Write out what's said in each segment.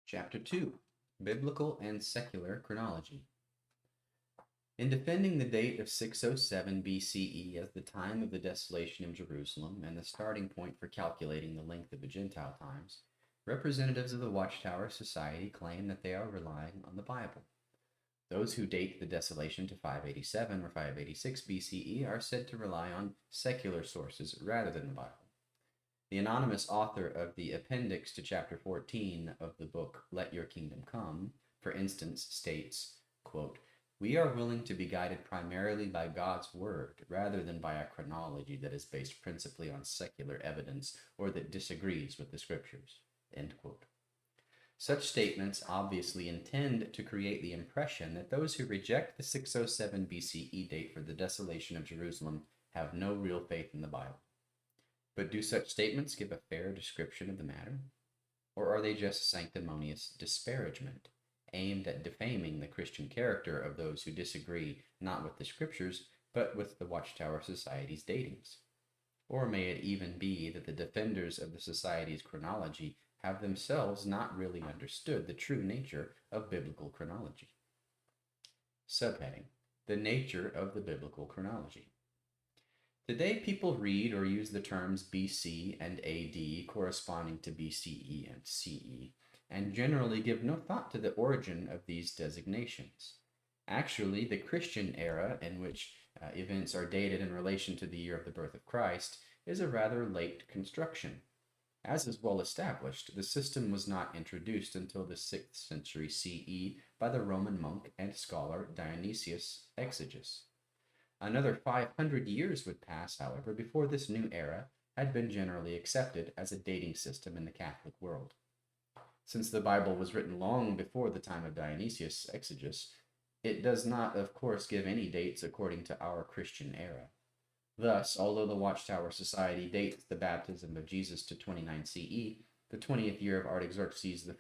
Chapter 2 Biblical and Secular Chronology. In defending the date of 607 BCE as the time of the desolation of Jerusalem and the starting point for calculating the length of the Gentile times, representatives of the Watchtower Society claim that they are relying on the Bible. Those who date the desolation to 587 or 586 BCE are said to rely on secular sources rather than the Bible. The anonymous author of the appendix to chapter 14 of the book Let Your Kingdom Come, for instance, states, quote, "We are willing to be guided primarily by God's word rather than by a chronology that is based principally on secular evidence or that disagrees with the scriptures." End quote. Such statements obviously intend to create the impression that those who reject the 607 BCE date for the desolation of Jerusalem have no real faith in the Bible. But do such statements give a fair description of the matter? Or are they just sanctimonious disparagement, aimed at defaming the Christian character of those who disagree not with the Scriptures, but with the Watchtower Society's datings? Or may it even be that the defenders of the Society's chronology have themselves not really understood the true nature of biblical chronology? Subheading: The nature of the biblical chronology. Today, people read or use the terms BC and AD corresponding to BCE and CE, and generally give no thought to the origin of these designations. Actually, the Christian era, in which events are dated in relation to the year of the birth of Christ, is a rather late construction. As is well established, the system was not introduced until the 6th century CE by the Roman monk and scholar Dionysius Exiguus. Another 500 years would pass, however, before this new era had been generally accepted as a dating system in the Catholic world. Since the Bible was written long before the time of Dionysius Exiguus, it does not, of course, give any dates according to our Christian era. Thus, although the Watchtower Society dates the baptism of Jesus to 29 CE, the 20th year of Artaxerxes I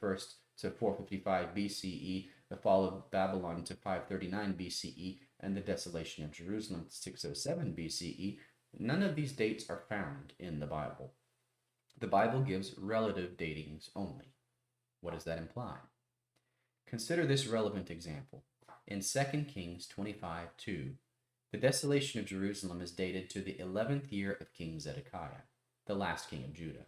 to 455 BCE, the fall of Babylon to 539 BCE, and the desolation of Jerusalem to 607 BCE, none of these dates are found in the Bible. The Bible gives relative datings only. What does that imply? Consider this relevant example. In 2 Kings 25:2, the desolation of Jerusalem is dated to the 11th year of King Zedekiah, the last king of Judah.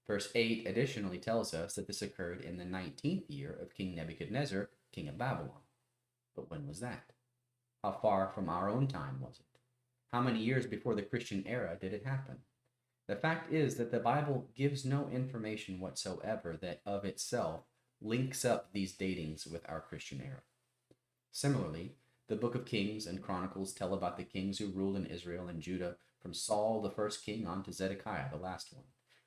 Verse 8 additionally tells us that this occurred in the 19th year of King Nebuchadnezzar, king of Babylon. But when was that? How far from our own time was it? How many years before the Christian era did it happen? The fact is that the Bible gives no information whatsoever that of itself links up these datings with our Christian era. Similarly, the book of Kings and Chronicles tell about the kings who ruled in Israel and Judah from Saul, the first king, on to Zedekiah, the last one.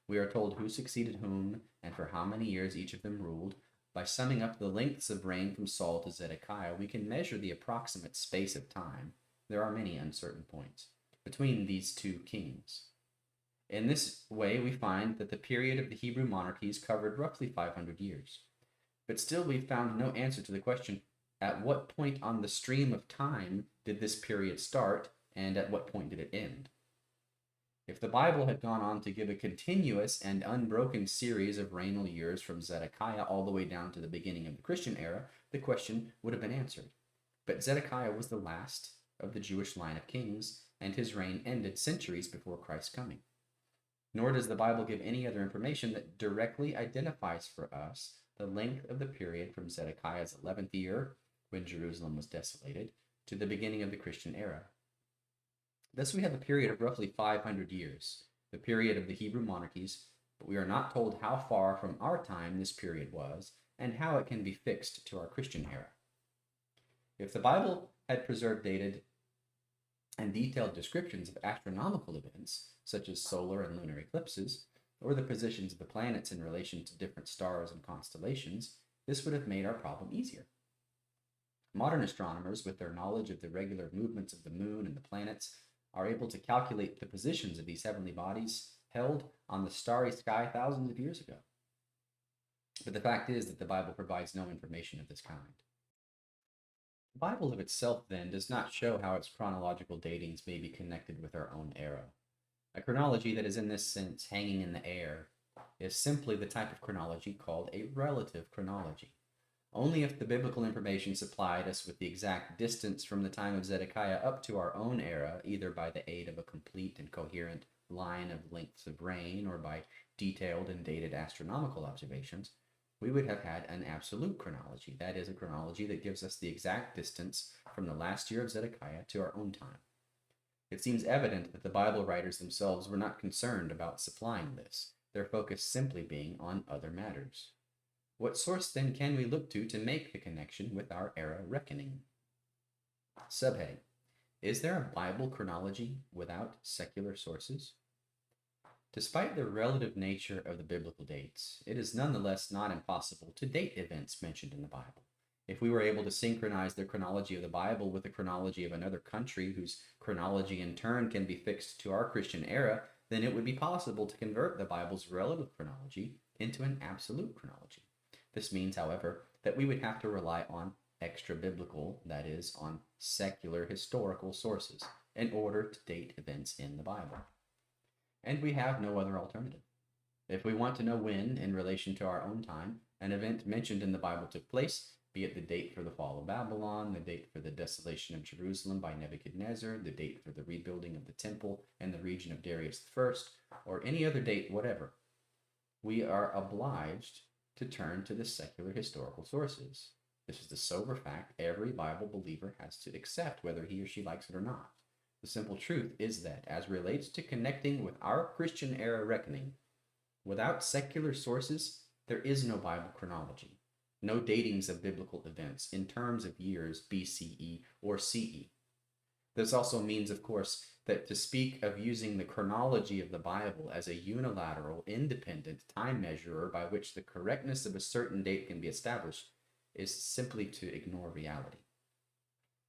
We are told who succeeded whom and for how many years each of them ruled. By summing up the lengths of reign from Saul to Zedekiah, we can measure the approximate space of time — there are many uncertain points — between these two kings. In this way, we find that the period of the Hebrew monarchies covered roughly 500 years. But still, we've found no answer to the question, at what point on the stream of time did this period start, and at what point did it end? If the Bible had gone on to give a continuous and unbroken series of regnal years from Zedekiah all the way down to the beginning of the Christian era, the question would have been answered. But Zedekiah was the last of the Jewish line of kings, and his reign ended centuries before Christ's coming. Nor does the Bible give any other information that directly identifies for us the length of the period from Zedekiah's 11th year, when Jerusalem was desolated, to the beginning of the Christian era. Thus, we have a period of roughly 500 years, the period of the Hebrew monarchies, but we are not told how far from our time this period was and how it can be fixed to our Christian era. If the Bible had preserved dated and detailed descriptions of astronomical events, such as solar and lunar eclipses, or the positions of the planets in relation to different stars and constellations, this would have made our problem easier. Modern astronomers, with their knowledge of the regular movements of the moon and the planets, are able to calculate the positions of these heavenly bodies held on the starry sky thousands of years ago. But the fact is that the Bible provides no information of this kind. The Bible of itself, then, does not show how its chronological datings may be connected with our own era. A chronology that is in this sense hanging in the air is simply the type of chronology called a relative chronology. Only if the biblical information supplied us with the exact distance from the time of Zedekiah up to our own era, either by the aid of a complete and coherent line of lengths of reign or by detailed and dated astronomical observations, we would have had an absolute chronology. That is, a chronology that gives us the exact distance from the last year of Zedekiah to our own time. It seems evident that the Bible writers themselves were not concerned about supplying this, their focus simply being on other matters. What source then can we look to make the connection with our era reckoning? Subheading: Is there a Bible chronology without secular sources? Despite the relative nature of the biblical dates, it is nonetheless not impossible to date events mentioned in the Bible. If we were able to synchronize the chronology of the Bible with the chronology of another country whose chronology in turn can be fixed to our Christian era, then it would be possible to convert the Bible's relative chronology into an absolute chronology. This means, however, that we would have to rely on extra-biblical, that is, on secular historical sources, in order to date events in the Bible. And we have no other alternative. If we want to know when, in relation to our own time, an event mentioned in the Bible took place, be it the date for the fall of Babylon, the date for the desolation of Jerusalem by Nebuchadnezzar, the date for the rebuilding of the temple in the region of Darius I, or any other date whatever, we are obliged to turn to the secular historical sources. This is the sober fact every Bible believer has to accept, whether he or she likes it or not. The simple truth is that, as relates to connecting with our Christian era reckoning, without secular sources, there is no Bible chronology, no datings of biblical events in terms of years BCE or CE. This also means, of course, that to speak of using the chronology of the Bible as a unilateral, independent time measurer by which the correctness of a certain date can be established is simply to ignore reality.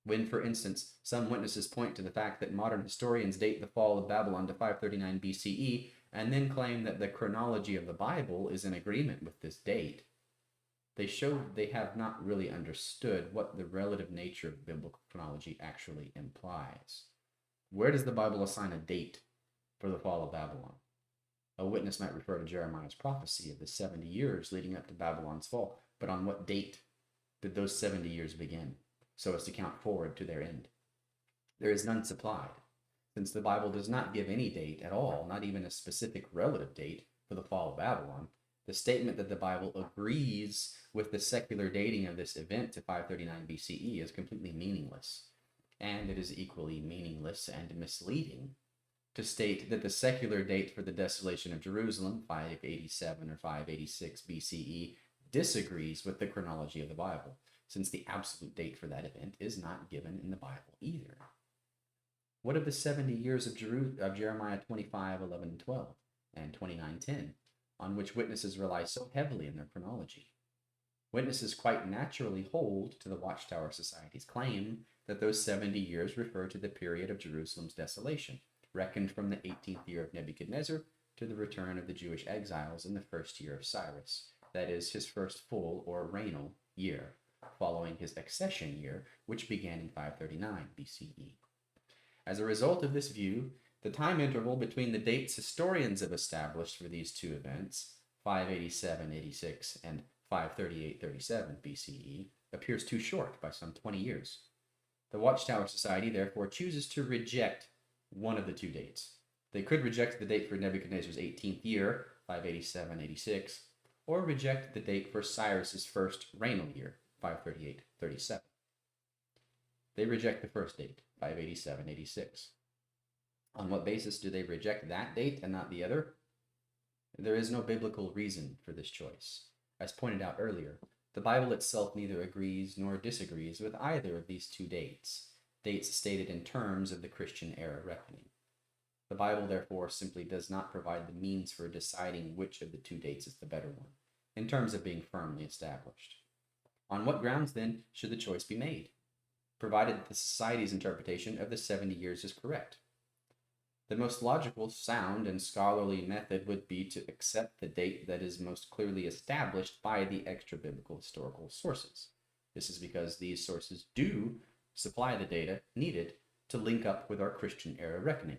When, for instance, some witnesses point to the fact that modern historians date the fall of Babylon to 539 BCE and then claim that the chronology of the Bible is in agreement with this date, they show they have not really understood what the relative nature of biblical chronology actually implies. Where does the Bible assign a date for the fall of Babylon? A witness might refer to Jeremiah's prophecy of the 70 years leading up to Babylon's fall, but on what date did those 70 years begin, so as to count forward to their end? There is none supplied, since the Bible does not give any date at all, not even a specific relative date for the fall of Babylon. The statement that the Bible agrees with the secular dating of this event to 539 BCE is completely meaningless, and it is equally meaningless and misleading to state that the secular date for the desolation of Jerusalem, 587 or 586 BCE, disagrees with the chronology of the Bible, since the absolute date for that event is not given in the Bible either. What of the 70 years of Jeremiah 25, 11, and 12, and 29, 10, on which witnesses rely so heavily in their chronology? Witnesses quite naturally hold to the Watchtower Society's claim that those 70 years refer to the period of Jerusalem's desolation, reckoned from the 18th year of Nebuchadnezzar to the return of the Jewish exiles in the first year of Cyrus, that is, his first full or regnal year, following his accession year, which began in 539 BCE. As a result of this view, the time interval between the dates historians have established for these two events, 587-86 and 538-37 BCE, appears too short by some 20 years. The Watchtower Society therefore chooses to reject one of the two dates. They could reject the date for Nebuchadnezzar's 18th year, 587-86, or reject the date for Cyrus's first regnal year, 538-37. They reject the first date, 587-86. On what basis do they reject that date and not the other? There is no biblical reason for this choice. As pointed out earlier, the Bible itself neither agrees nor disagrees with either of these two dates stated in terms of the Christian era reckoning. The Bible, therefore, simply does not provide the means for deciding which of the two dates is the better one, in terms of being firmly established. On what grounds, then, should the choice be made, provided that the Society's interpretation of the 70 years is correct? The most logical, sound, and scholarly method would be to accept the date that is most clearly established by the extra-biblical historical sources. This is because these sources do supply the data needed to link up with our Christian era reckoning.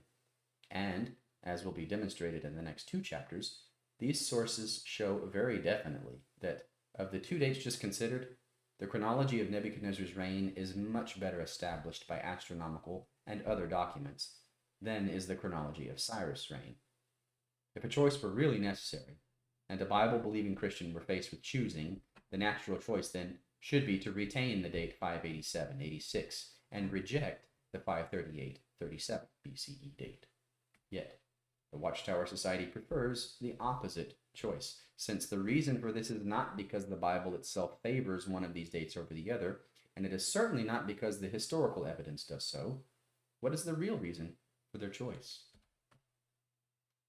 And, as will be demonstrated in the next two chapters, These sources show very definitely that of the two dates just considered, the chronology of Nebuchadnezzar's reign is much better established by astronomical and other documents than is the chronology of Cyrus' reign. If a choice were really necessary, and a Bible-believing Christian were faced with choosing, the natural choice then should be to retain the date 587-86 and reject the 538-37 BCE date. Yet, the Watchtower Society prefers the opposite choice, since the reason for this is not because the Bible itself favors one of these dates over the other, and it is certainly not because the historical evidence does so. What is the real reason for their choice?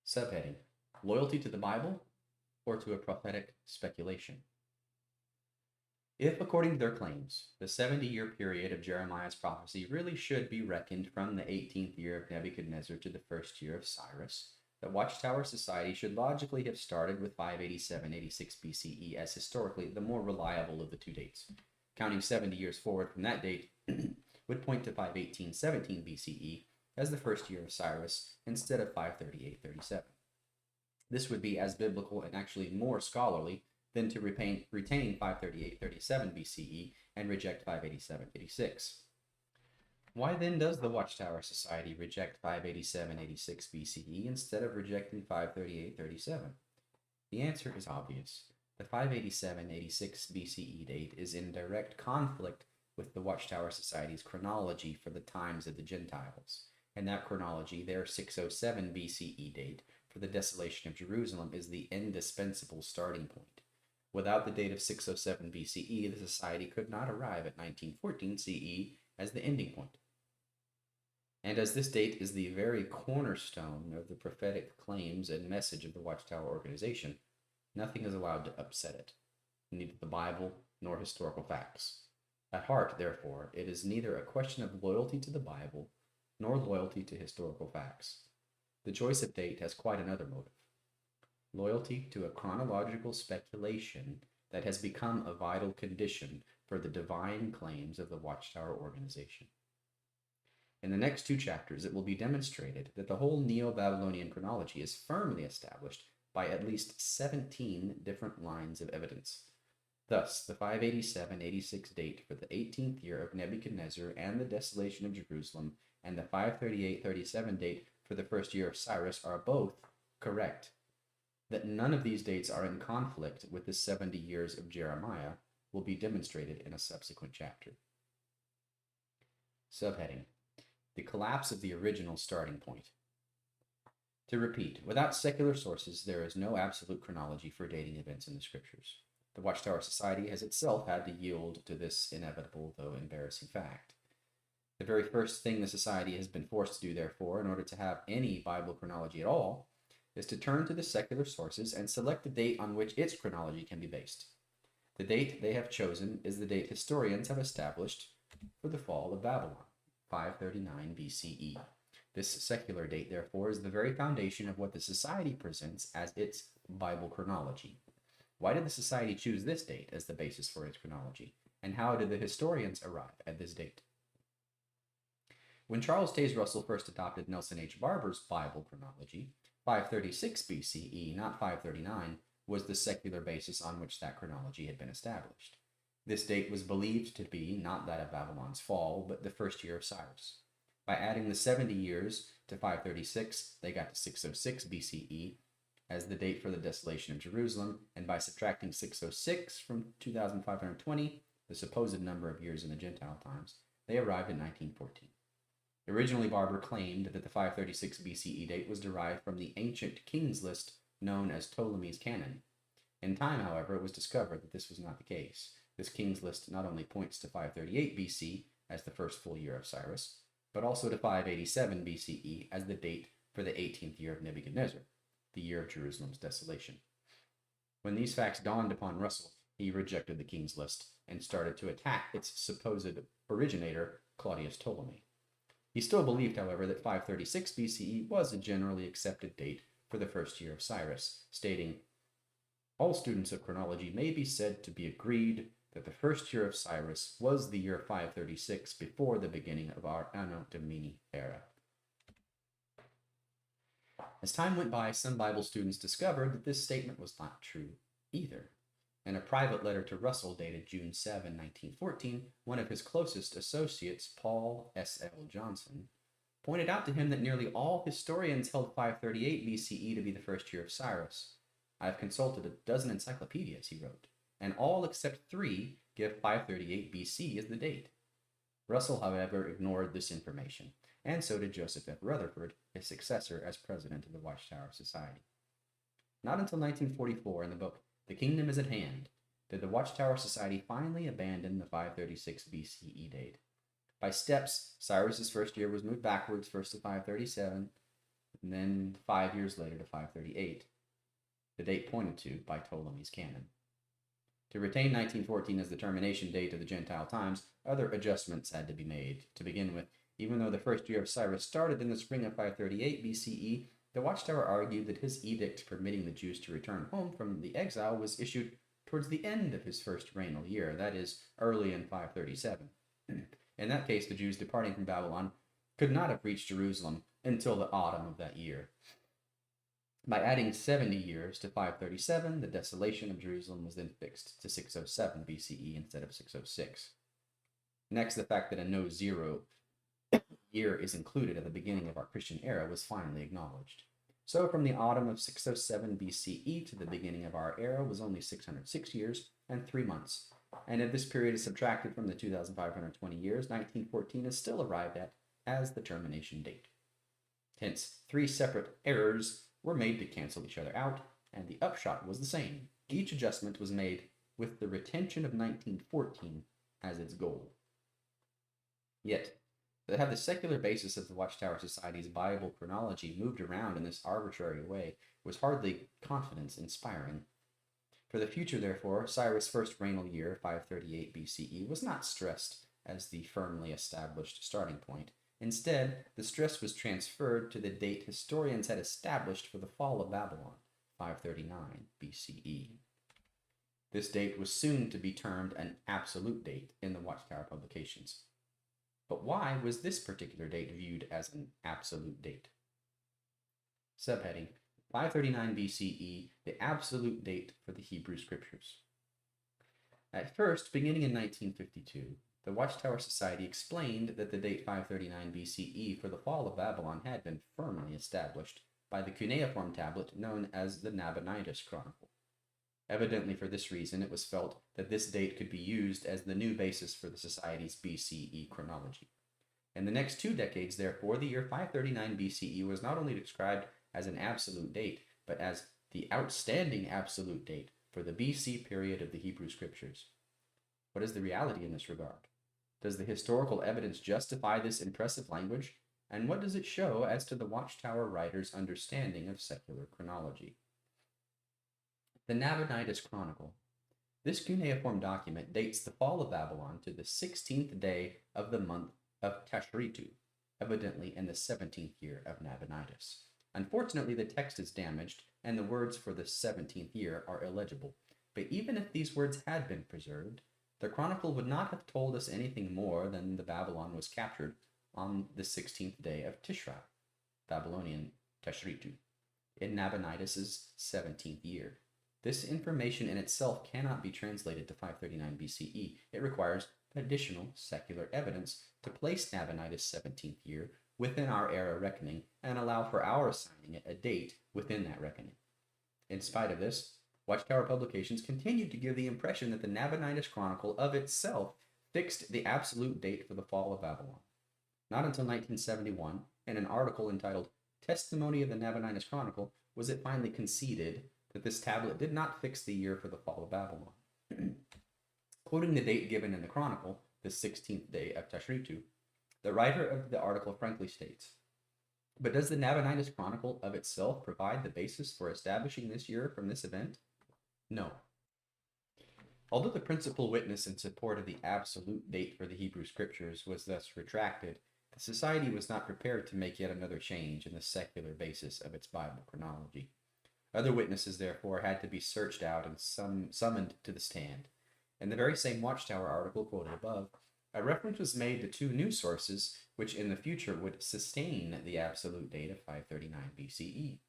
Subheading: Loyalty to the Bible or to a prophetic speculation? If, according to their claims, the 70-year period of Jeremiah's prophecy really should be reckoned from the 18th year of Nebuchadnezzar to the first year of Cyrus, the Watchtower Society should logically have started with 587-86 BCE as historically the more reliable of the two dates. Counting 70 years forward from that date would point to 518-17 BCE as the first year of Cyrus instead of 538-37. This would be as biblical and actually more scholarly than to retain 538-37 BCE and reject 587-86. Why then does the Watchtower Society reject 587-86 BCE instead of rejecting 538-37? The answer is obvious. The 587-86 BCE date is in direct conflict with the Watchtower Society's chronology for the times of the Gentiles, and that chronology, their 607 BCE date for the desolation of Jerusalem, is the indispensable starting point. Without the date of 607 BCE, the Society could not arrive at 1914 CE as the ending point. And as this date is the very cornerstone of the prophetic claims and message of the Watchtower organization, nothing is allowed to upset it, neither the Bible nor historical facts. At heart, therefore, it is neither a question of loyalty to the Bible nor loyalty to historical facts. The choice of date has quite another motive: loyalty to a chronological speculation that has become a vital condition for the divine claims of the Watchtower organization. In the next two chapters, it will be demonstrated that the whole Neo-Babylonian chronology is firmly established by at least 17 different lines of evidence. Thus, the 587-86 date for the 18th year of Nebuchadnezzar and the desolation of Jerusalem, and the 538-37 date for the first year of Cyrus are both correct. That none of these dates are in conflict with the 70 years of Jeremiah will be demonstrated in a subsequent chapter. Subheading: The collapse of the original starting point. To repeat, without secular sources, there is no absolute chronology for dating events in the scriptures. The Watchtower Society has itself had to yield to this inevitable, though embarrassing fact. The very first thing the Society has been forced to do, therefore, in order to have any Bible chronology at all, is to turn to the secular sources and select the date on which its chronology can be based. The date they have chosen is the date historians have established for the fall of Babylon, 539 BCE. This secular date, therefore, is the very foundation of what the Society presents as its Bible chronology. Why did the Society choose this date as the basis for its chronology, and how did the historians arrive at this date? When Charles Taze Russell first adopted Nelson H. Barber's Bible chronology, 536 BCE, not 539, was the secular basis on which that chronology had been established. This date was believed to be not that of Babylon's fall, but the first year of Cyrus. By adding the 70 years to 536, they got to 606 BCE as the date for the desolation of Jerusalem, and by subtracting 606 from 2520, the supposed number of years in the Gentile times, they arrived at 1914. Originally, Barber claimed that the 536 BCE date was derived from the ancient kings list known as Ptolemy's Canon. In time, however, it was discovered that this was not the case. This kings list not only points to 538 BC as the first full year of Cyrus, but also to 587 BCE as the date for the 18th year of Nebuchadnezzar, the year of Jerusalem's desolation. When these facts dawned upon Russell, he rejected the kings list and started to attack its supposed originator, Claudius Ptolemy. He still believed, however, that 536 BCE was a generally accepted date for the first year of Cyrus, stating, "All students of chronology may be said to be agreed that the first year of Cyrus was the year 536 before the beginning of our Anno Domini era." As time went by, some Bible students discovered that this statement was not true either. In a private letter to Russell dated June 7, 1914, one of his closest associates, Paul S.L. Johnson, pointed out to him that nearly all historians held 538 BCE to be the first year of Cyrus. I have consulted a dozen encyclopedias, he wrote, and all except 3 give 538 BC as the date. Russell, however, ignored this information, and so did Joseph F. Rutherford, his successor as president of the Watchtower Society. Not until 1944, in the book The Kingdom is at Hand, did the Watchtower Society finally abandon the 536 BCE date. By steps, Cyrus's first year was moved backwards, first to 537, and then 5 years later to 538, the date pointed to by Ptolemy's canon. To retain 1914 as the termination date of the Gentile times, other adjustments had to be made. To begin with, even though the first year of Cyrus started in the spring of 538 BCE, the Watchtower argued that his edict permitting the Jews to return home from the exile was issued towards the end of his first regnal year, that is, early in 537. In that case, the Jews departing from Babylon could not have reached Jerusalem until the autumn of that year. By adding 70 years to 537, the desolation of Jerusalem was then fixed to 607 BCE instead of 606. Next, the fact that a no-zero year is included at the beginning of our Christian era was finally acknowledged. So from the autumn of 607 BCE to the beginning of our era was only 606 years and 3 months. And if this period is subtracted from the 2,520 years, 1914 is still arrived at as the termination date. Hence, 3 separate errors were made to cancel each other out, and the upshot was the same. Each adjustment was made with the retention of 1914 as its goal. Yet, to have the secular basis of the Watchtower Society's Bible chronology moved around in this arbitrary way was hardly confidence-inspiring. For the future, therefore, Cyrus' first regnal year, 538 BCE, was not stressed as the firmly established starting point. Instead, the stress was transferred to the date historians had established for the fall of Babylon, 539 BCE. This date was soon to be termed an absolute date in the Watchtower publications. But why was this particular date viewed as an absolute date? Subheading: 539 BCE, the absolute date for the Hebrew Scriptures. At first, beginning in 1952, the Watchtower Society explained that the date 539 BCE for the fall of Babylon had been firmly established by the cuneiform tablet known as the Nabonidus Chronicle. Evidently for this reason, it was felt that this date could be used as the new basis for the Society's BCE chronology. In the next 2 decades, therefore, the year 539 BCE was not only described as an absolute date, but as the outstanding absolute date for the BC period of the Hebrew Scriptures. What is the reality in this regard? Does the historical evidence justify this impressive language? And what does it show as to the Watchtower writer's understanding of secular chronology? The Nabonidus Chronicle. This cuneiform document dates the fall of Babylon to the 16th day of the month of Tashritu, evidently in the 17th year of Nabonidus. Unfortunately, the text is damaged, and the words for the 17th year are illegible. But even if these words had been preserved, the chronicle would not have told us anything more than the Babylon was captured on the 16th day of Tishrei, Babylonian Tashritu, in Nabonidus' 17th year. This information in itself cannot be translated to 539 BCE. It requires additional secular evidence to place Nabonidus' 17th year within our era reckoning and allow for our assigning it a date within that reckoning. In spite of this, Watchtower Publications continued to give the impression that the Nabonidus Chronicle of itself fixed the absolute date for the fall of Babylon. Not until 1971, in an article entitled Testimony of the Nabonidus Chronicle, was it finally conceded that this tablet did not fix the year for the fall of Babylon. Quoting the date given in the Chronicle, the 16th day of Tashritu, the writer of the article frankly states, "But does the Nabonidus Chronicle of itself provide the basis for establishing this year from this event? No." Although the principal witness in support of the absolute date for the Hebrew Scriptures was thus retracted, the Society was not prepared to make yet another change in the secular basis of its Bible chronology. Other witnesses, therefore, had to be searched out and summoned to the stand. In the very same Watchtower article quoted above, a reference was made to 2 new sources which in the future would sustain the absolute date of 539 BCE.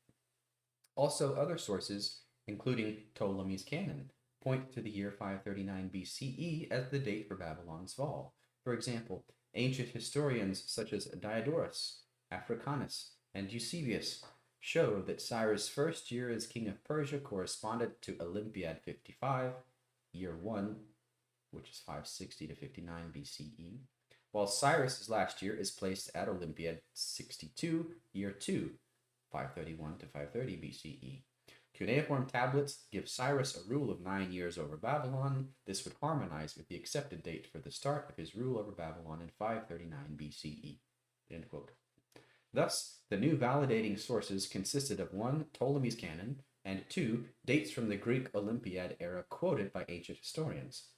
Also, other sources, including Ptolemy's canon, point to the year 539 BCE as the date for Babylon's fall. For example, ancient historians such as Diodorus, Africanus, and Eusebius show that Cyrus' first year as king of Persia corresponded to Olympiad 55, year 1, which is 560 to 59 BCE, while Cyrus's last year is placed at Olympiad 62, year 2, 531 to 530 BCE. Cuneiform tablets give Cyrus a rule of 9 years over Babylon. This would harmonize with the accepted date for the start of his rule over Babylon in 539 BCE. End quote. Thus, the new validating sources consisted of 1. Ptolemy's canon, and 2. Dates from the Greek Olympiad era quoted by ancient historians.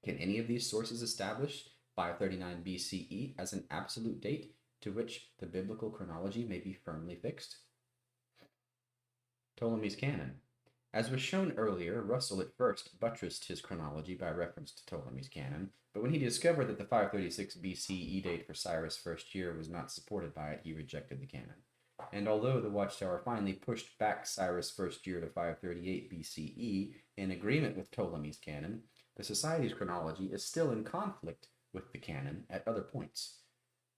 Can any of these sources establish 539 BCE as an absolute date to which the biblical chronology may be firmly fixed? Ptolemy's canon. As was shown earlier, Russell at first buttressed his chronology by reference to Ptolemy's canon, but when he discovered that the 536 BCE date for Cyrus' first year was not supported by it, he rejected the canon. And although the Watchtower finally pushed back Cyrus' first year to 538 BCE in agreement with Ptolemy's canon, the Society's chronology is still in conflict with the canon at other points.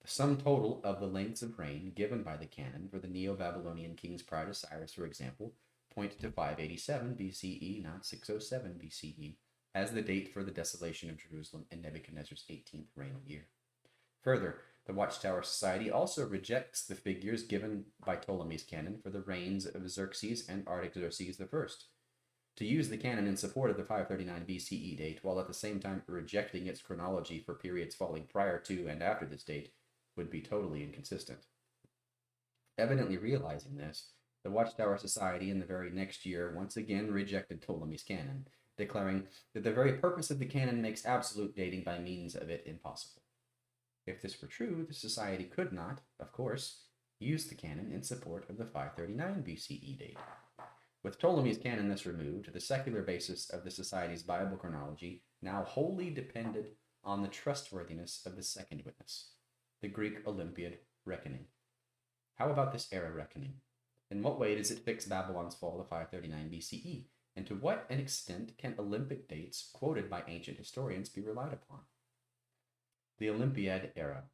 The sum total of the lengths of reign given by the canon for the Neo-Babylonian kings prior to Cyrus, for example, point to 587 BCE, not 607 BCE, as the date for the desolation of Jerusalem in Nebuchadnezzar's 18th reign year. Further, the Watchtower Society also rejects the figures given by Ptolemy's canon for the reigns of Xerxes and Artaxerxes I. To use the canon in support of the 539 BCE date, while at the same time rejecting its chronology for periods falling prior to and after this date, would be totally inconsistent. Evidently realizing this, the Watchtower Society in the very next year once again rejected Ptolemy's canon, declaring that the very purpose of the canon makes absolute dating by means of it impossible. If this were true, the Society could not, of course, use the canon in support of the 539 BCE date. With Ptolemy's canon thus removed, the secular basis of the Society's Bible chronology now wholly depended on the trustworthiness of the second witness, the Greek Olympiad reckoning. How about this era reckoning? In what way does it fix Babylon's fall to 539 BCE? And to what an extent can Olympic dates quoted by ancient historians be relied upon? The Olympiad era.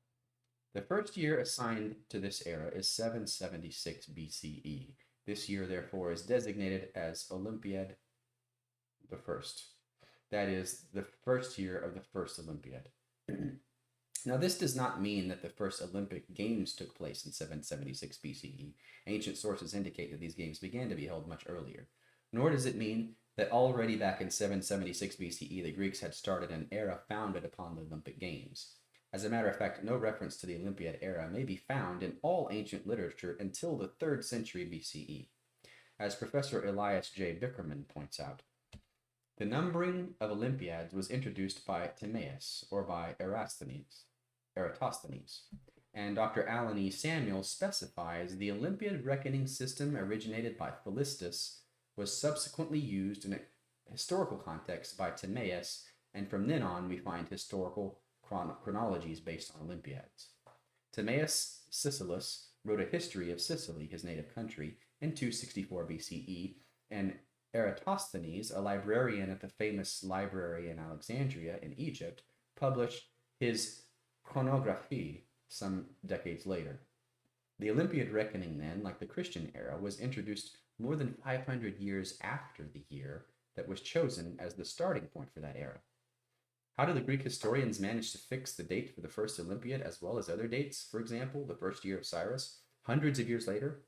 The first year assigned to this era is 776 BCE. This year, therefore, is designated as Olympiad the First. That is, the first year of the first Olympiad. Now, this does not mean that the first Olympic Games took place in 776 BCE. Ancient sources indicate that these games began to be held much earlier. Nor does it mean that already back in 776 BCE, the Greeks had started an era founded upon the Olympic Games. As a matter of fact, no reference to the Olympiad era may be found in all ancient literature until the 3rd century BCE. As Professor Elias J. Bickerman points out, the numbering of Olympiads was introduced by Timaeus, or by Eratosthenes, and Dr. Alan E. Samuel specifies the Olympiad reckoning system originated by Philistus was subsequently used in a historical context by Timaeus, and from then on we find historical chronologies based on Olympiads. Timaeus Sicelus wrote a history of Sicily, his native country, in 264 BCE, and Eratosthenes, a librarian at the famous library in Alexandria in Egypt, published his Chronographie some decades later. The Olympiad reckoning then, like the Christian era, was introduced more than 500 years after the year that was chosen as the starting point for that era. How did the Greek historians manage to fix the date for the first Olympiad as well as other dates, for example, the first year of Cyrus, hundreds of years later?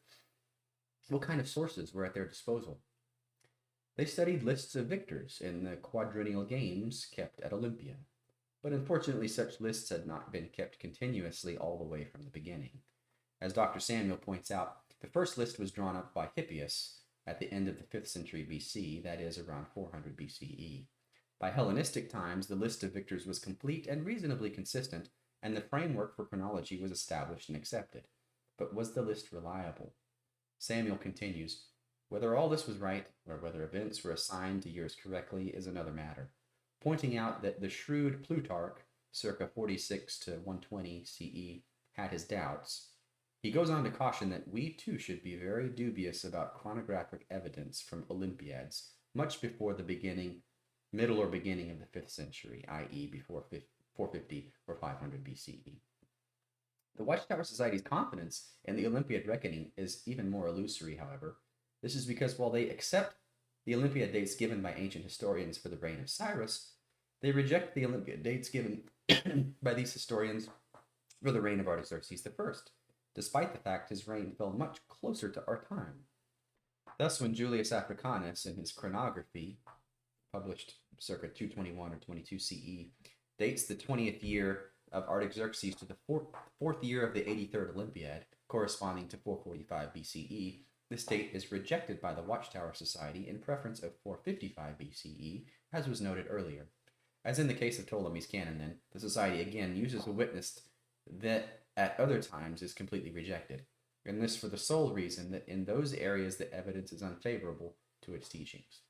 What kind of sources were at their disposal? They studied lists of victors in the quadrennial games kept at Olympia, but unfortunately such lists had not been kept continuously all the way from the beginning. As Dr. Samuel points out, the first list was drawn up by Hippias at the end of the 5th century BC, that is, around 400 BCE. By Hellenistic times, the list of victors was complete and reasonably consistent, and the framework for chronology was established and accepted. But was the list reliable? Samuel continues, whether all this was right, or whether events were assigned to years correctly, is another matter, pointing out that the shrewd Plutarch, circa 46 to 120 CE, had his doubts. He goes on to caution that we too should be very dubious about chronographic evidence from Olympiads much before the middle or beginning of the 5th century, i.e., before 450 or 500 BCE. The Watchtower Society's confidence in the Olympiad reckoning is even more illusory, however. This is because while they accept the Olympiad dates given by ancient historians for the reign of Cyrus, they reject the Olympiad dates given by these historians for the reign of Artaxerxes I, despite the fact his reign fell much closer to our time. Thus, when Julius Africanus, in his Chronography, published circa 221 or 22 CE, dates the 20th year of Artaxerxes to the fourth year of the 83rd Olympiad, corresponding to 445 BCE, this date is rejected by the Watchtower Society in preference of 455 BCE, as was noted earlier. As in the case of Ptolemy's canon, then, the Society again uses a witness that at other times is completely rejected, and this for the sole reason that in those areas the evidence is unfavorable to its teachings.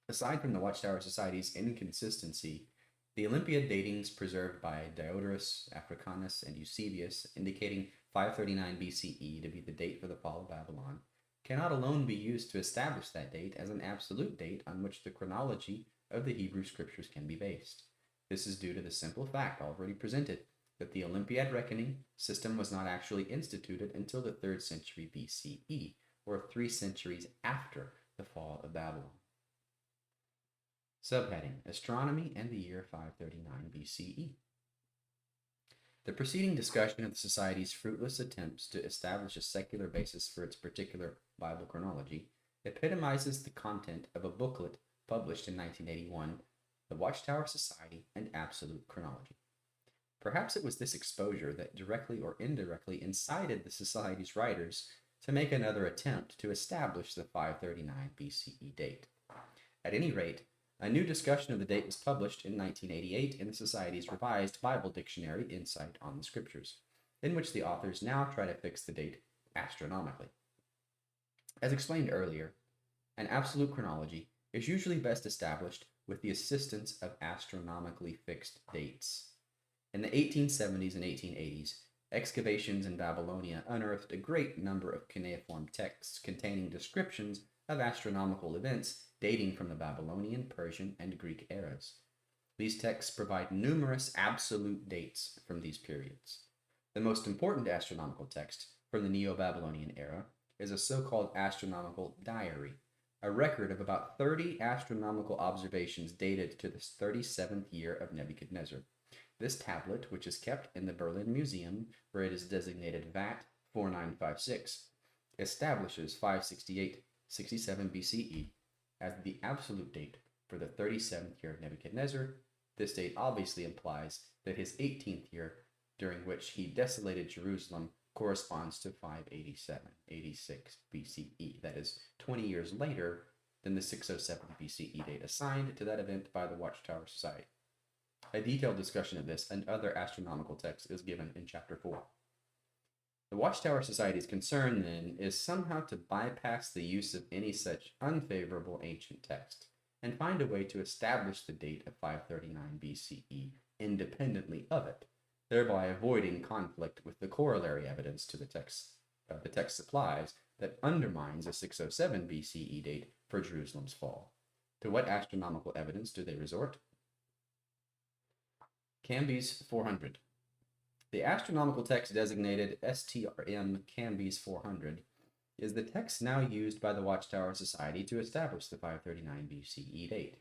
Aside from the Watchtower Society's inconsistency, the Olympiad datings preserved by Diodorus, Africanus, and Eusebius, indicating 539 BCE to be the date for the fall of Babylon, cannot alone be used to establish that date as an absolute date on which the chronology of the Hebrew Scriptures can be based. This is due to the simple fact already presented that the Olympiad reckoning system was not actually instituted until the 3rd century BCE, or 3 centuries after the fall of Babylon. Subheading: Astronomy and the year 539 BCE. The preceding discussion of the Society's fruitless attempts to establish a secular basis for its particular Bible chronology epitomizes the content of a booklet published in 1981, The Watchtower Society and Absolute Chronology. Perhaps it was this exposure that directly or indirectly incited the Society's writers to make another attempt to establish the 539 BCE date. At any rate, a new discussion of the date was published in 1988 in the Society's revised Bible dictionary, Insight on the Scriptures, in which the authors now try to fix the date astronomically. As explained earlier, an absolute chronology is usually best established with the assistance of astronomically fixed dates. In the 1870s and 1880s, excavations in Babylonia unearthed a great number of cuneiform texts containing descriptions of astronomical events dating from the Babylonian, Persian, and Greek eras. These texts provide numerous absolute dates from these periods. The most important astronomical text from the Neo-Babylonian era is a so-called astronomical diary, a record of about 30 astronomical observations dated to the 37th year of Nebuchadnezzar. This tablet, which is kept in the Berlin Museum, where it is designated VAT 4956, establishes 567 BCE as the absolute date for the 37th year of Nebuchadnezzar. This date obviously implies that his 18th year, during which he desolated Jerusalem, corresponds to 586 BCE. That is 20 years later than the 607 BCE date assigned to that event by the Watchtower Society. A detailed discussion of this and other astronomical texts is given in Chapter 4. The Watchtower Society's concern, then, is somehow to bypass the use of any such unfavorable ancient text and find a way to establish the date of 539 BCE independently of it, thereby avoiding conflict with the corollary evidence to the text supplies that undermines a 607 BCE date for Jerusalem's fall. To what astronomical evidence do they resort? Camby's 400. The astronomical text designated STRM Camby's 400 is the text now used by the Watchtower Society to establish the 539 BCE date.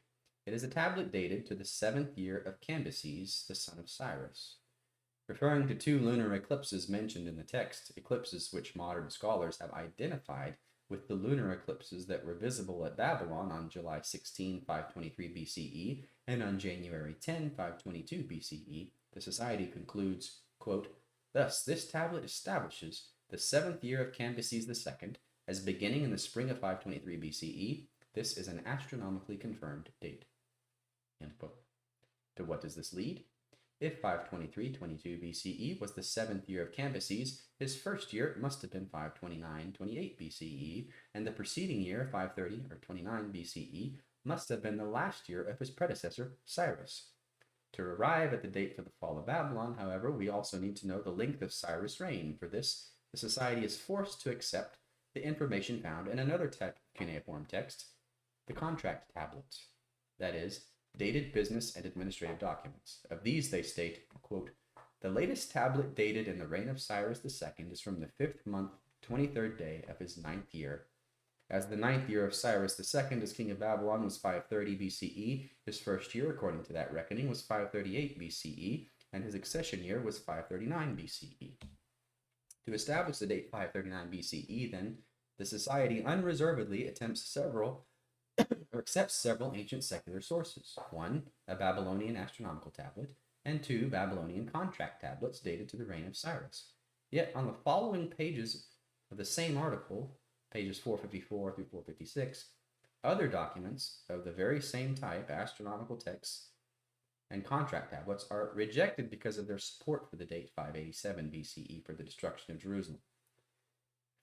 It is a tablet dated to the 7th year of Cambyses, the son of Cyrus. Referring to 2 lunar eclipses mentioned in the text, eclipses which modern scholars have identified with the lunar eclipses that were visible at Babylon on July 16, 523 BCE, and on January 10, 522 BCE, the Society concludes, quote, "Thus, this tablet establishes the 7th year of Cambyses II as beginning in the spring of 523 BCE. This is an astronomically confirmed date." End quote. To what does this lead? If 523-22 BCE was the 7th year of Cambyses, his first year must have been 529-28 BCE, and the preceding year, 530 or 29 BCE, must have been the last year of his predecessor, Cyrus. To arrive at the date for the fall of Babylon, however, we also need to know the length of Cyrus' reign. For this, the society is forced to accept the information found in another type of cuneiform text, the contract tablets, that is, dated business and administrative documents. Of these, they state, quote, "The latest tablet dated in the reign of Cyrus II is from the 5th month, 23rd day of his 9th year. As the 9th year of Cyrus II as king of Babylon was 530 BCE, his first year, according to that reckoning, was 538 BCE, and his accession year was 539 BCE. To establish the date 539 BCE, then, the society unreservedly accepts several ancient secular sources. 1, a Babylonian astronomical tablet, and 2, Babylonian contract tablets dated to the reign of Cyrus. Yet on the following pages of the same article, pages 454 through 456, other documents of the very same type, astronomical texts and contract tablets, are rejected because of their support for the date 587 BCE for the destruction of Jerusalem.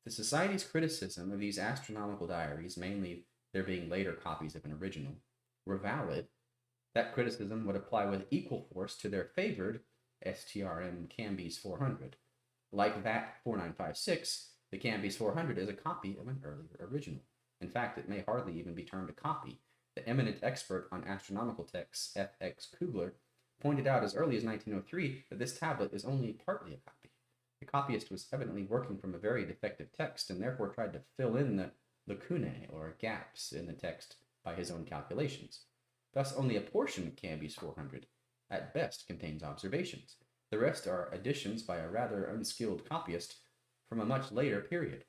The Society's criticism of these astronomical diaries, mainly there being later copies of an original, were valid. That criticism would apply with equal force to their favored STRM Camby's 400. Like that 4956, the Camby's 400 is a copy of an earlier original. In fact, it may hardly even be termed a copy. The eminent expert on astronomical texts, F.X. Kugler, pointed out as early as 1903 that this tablet is only partly a copy. The copyist was evidently working from a very defective text and therefore tried to fill in the lacunae, or gaps, in the text by his own calculations. Thus, only a portion of Camby's 400, at best, contains observations. The rest are additions by a rather unskilled copyist from a much later period.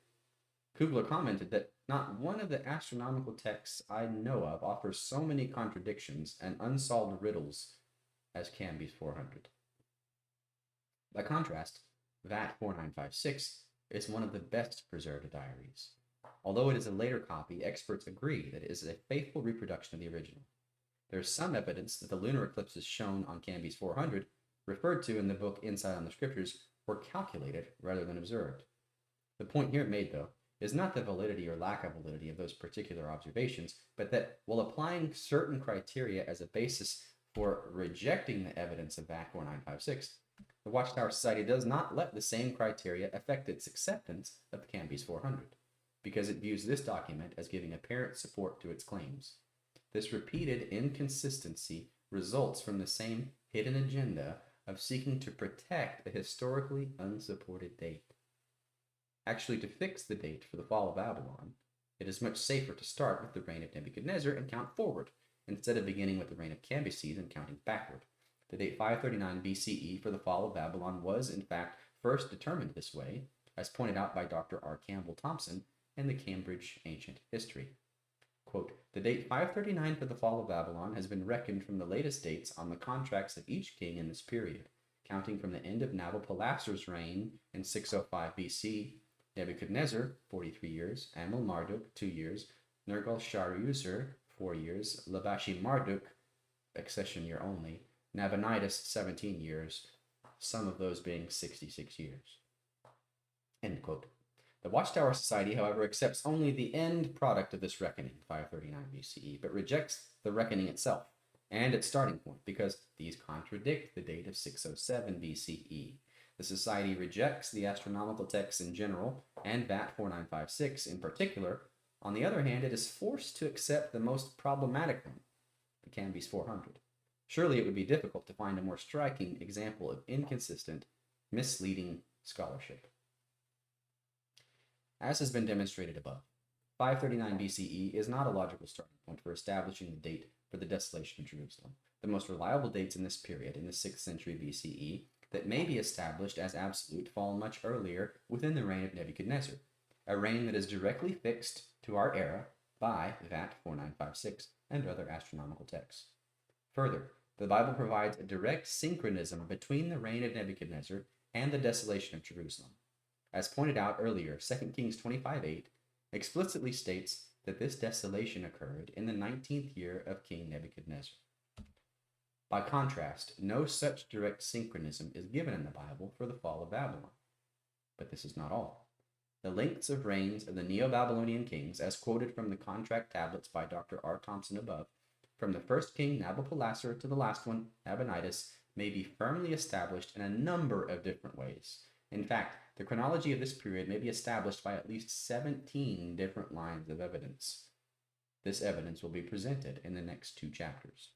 Kugler commented that not one of the astronomical texts I know of offers so many contradictions and unsolved riddles as Camby's 400. By contrast, VAT 4956 is one of the best preserved diaries. Although it is a later copy, experts agree that it is a faithful reproduction of the original. There is some evidence that the lunar eclipses shown on Camby's 400, referred to in the book Insight on the Scriptures, were calculated rather than observed. The point here made, though, is not the validity or lack of validity of those particular observations, but that while applying certain criteria as a basis for rejecting the evidence of VAT 4956, the Watchtower Society does not let the same criteria affect its acceptance of Camby's 400, because it views this document as giving apparent support to its claims. This repeated inconsistency results from the same hidden agenda of seeking to protect a historically unsupported date. Actually, to fix the date for the fall of Babylon, it is much safer to start with the reign of Nebuchadnezzar and count forward, instead of beginning with the reign of Cambyses and counting backward. The date 539 BCE for the fall of Babylon was, in fact, first determined this way, as pointed out by Dr. R. Campbell Thompson in the Cambridge Ancient History. Quote, "The date 539 for the fall of Babylon has been reckoned from the latest dates on the contracts of each king in this period, counting from the end of Nabopolassar's reign in 605 BC, Nebuchadnezzar, 43 years, Amel-Marduk, 2 years, Nergal-Sharezer, 4 years, Labashi-Marduk, accession year only, Nabonidus, 17 years, some of those being 66 years." End quote. The Watchtower Society, however, accepts only the end product of this reckoning, 539 BCE, but rejects the reckoning itself and its starting point because these contradict the date of 607 BCE. The Society rejects the astronomical texts in general, and VAT 4956 in particular. On the other hand, it is forced to accept the most problematic one, the Camby's 400. Surely it would be difficult to find a more striking example of inconsistent, misleading scholarship. As has been demonstrated above, 539 BCE is not a logical starting point for establishing the date for the desolation of Jerusalem. The most reliable dates in this period, in the 6th century BCE, that may be established as absolute fall much earlier within the reign of Nebuchadnezzar, a reign that is directly fixed to our era by VAT 4956 and other astronomical texts. Further, the Bible provides a direct synchronism between the reign of Nebuchadnezzar and the desolation of Jerusalem. As pointed out earlier, 2 Kings 25:8 explicitly states that this desolation occurred in the 19th year of King Nebuchadnezzar. By contrast, no such direct synchronism is given in the Bible for the fall of Babylon. But this is not all. The lengths of reigns of the Neo-Babylonian kings, as quoted from the contract tablets by Dr. R. Thompson above, from the first king, Nabopolassar, to the last one, Nabonidus, may be firmly established in a number of different ways. In fact, the chronology of this period may be established by at least 17 different lines of evidence. This evidence will be presented in the next 2 chapters.